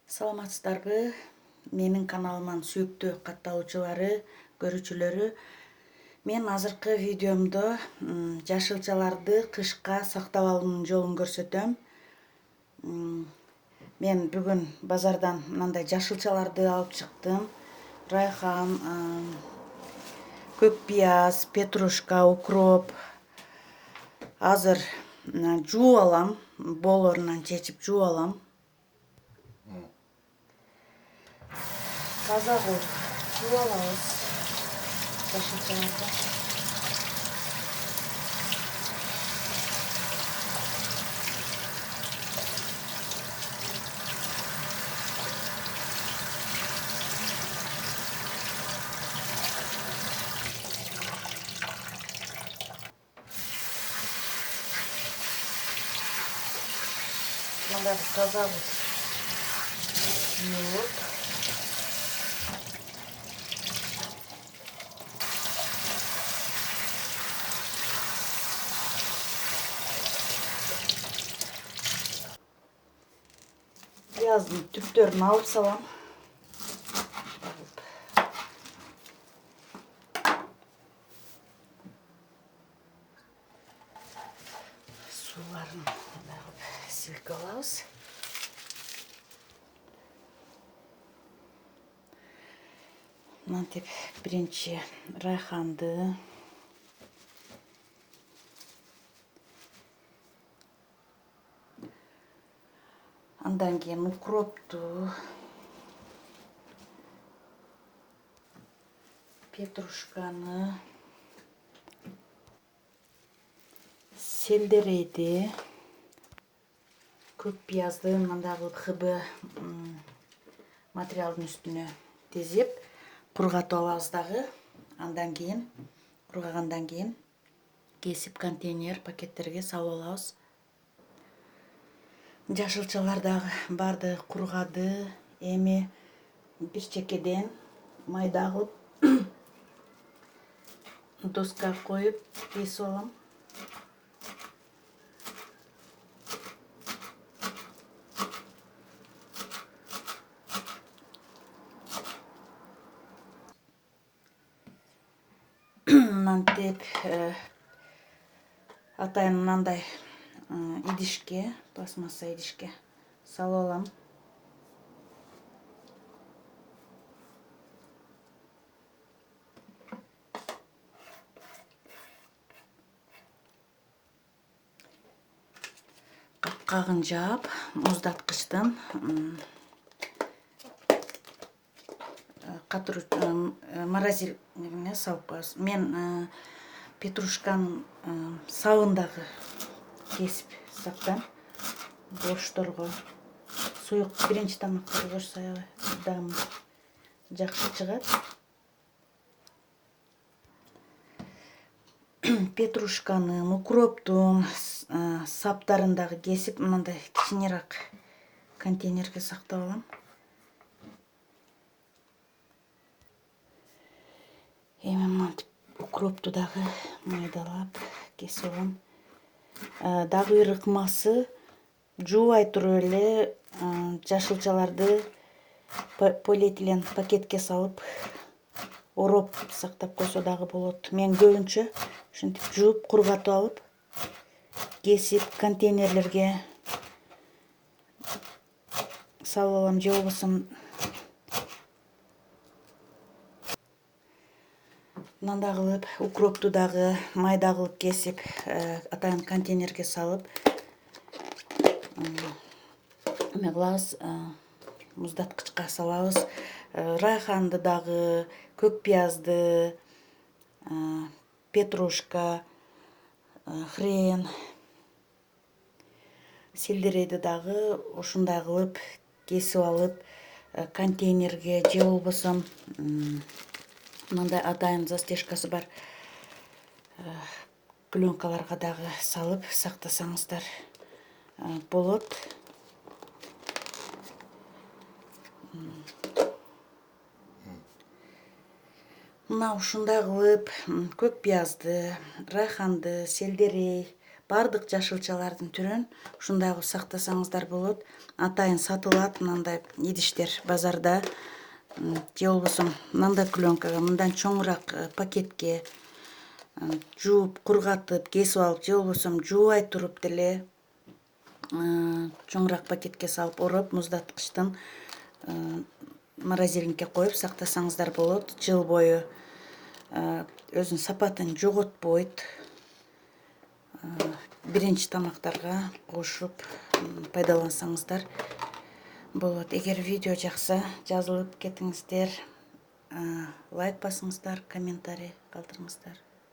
Саламатсыздарбы? Менин каналыман сүйүктүү катталуучулары, көрүүчүлөрү. Мен азыркы видеомдо жашылчаларды кышка сактап алуунун жолун көрсөтөм. Мен бүгүн базардан мындай жашылчаларды алып чыктым. Райхан, көк пияз, петрушка, укроп. Азыр жууп алам, боолорунан чечип жууп алам. Таза кылып жууп алабыз жашылчаларды. Мындай таза кылып жууп пияздын түптөрүн алып салам. Сууларын силке алабыз. Мынтип биринчи райханды, андан кийин укропту, петрушканы, селдерейди, көк пиязды мындай кылып хыбы материалдын үстүнө тезип кургатып алабыз дагы. Андан кийин кургагандан кийин кесип контейнер пакеттерге салып алабыз. Жашылчалар дагы баардыгы кургады. Эми бир чекеден майда кылып доскага коюп кесип алам. Мынтип атайын мындай идишке, пластмасса идишке салып алам. Капкагын жаап, муздаткычтан морозильниге салып коебуз. Мен петрушканын сабындагы кесип сактайм. Бошторго, суюк биринчи тамакка кошсо дам жакшы чыгат. Петрушканын, укроптун саптарын дагы кесип, мындай кичинерээк контейнерге сактап алам. Эми мынтип укропту дагы майдалап кесип алам. Дагы бир ыкмасы, жуубай туруп эле жашылчаларды полиэтилен пакетке салып ороп сактап койсо дагы болот. Мен көбүнчө ушинтип жууп, кургатып алып, кесип контейнерлерге салып алам. Же болбосо мындай кылып укропту дагы майда кылып кесип, атайын контейнерге салып, эме кылабыз, муздаткычка салабыз. Райханды дагы, көк пиязды, петрушка, хрен, селдерейди дагы ушундай кылып кесип алып, контейнерге же болбосо мындай атайын застежкасы бар пленкаларга дагы салып сактасаңыздар болот. Мына ушундай кылып көк пиязды, райханды, селдерей бардык жашылчалардын түрүн ушундай кылып сактасаңыздар болот. Атайын сатылат мындай идиштер базарда. Же болбосо мындай пленкага, мындан чоңураак пакетке жууп, кургатып, кесип алып, же болбосо жуубай туруп деле чоңураак пакетке салып ороп, муздаткычтын морозильникке коюп сактасаңыздар болот. Жыл бою өзүнүн сапатын жоготпойт. Биринчи тамактарга кошуп пайдалансаңыздар болот. Эгер видео жакса, жазылып кетиңиздер, лайк басыңыздар, комментарий калтырыңыздар.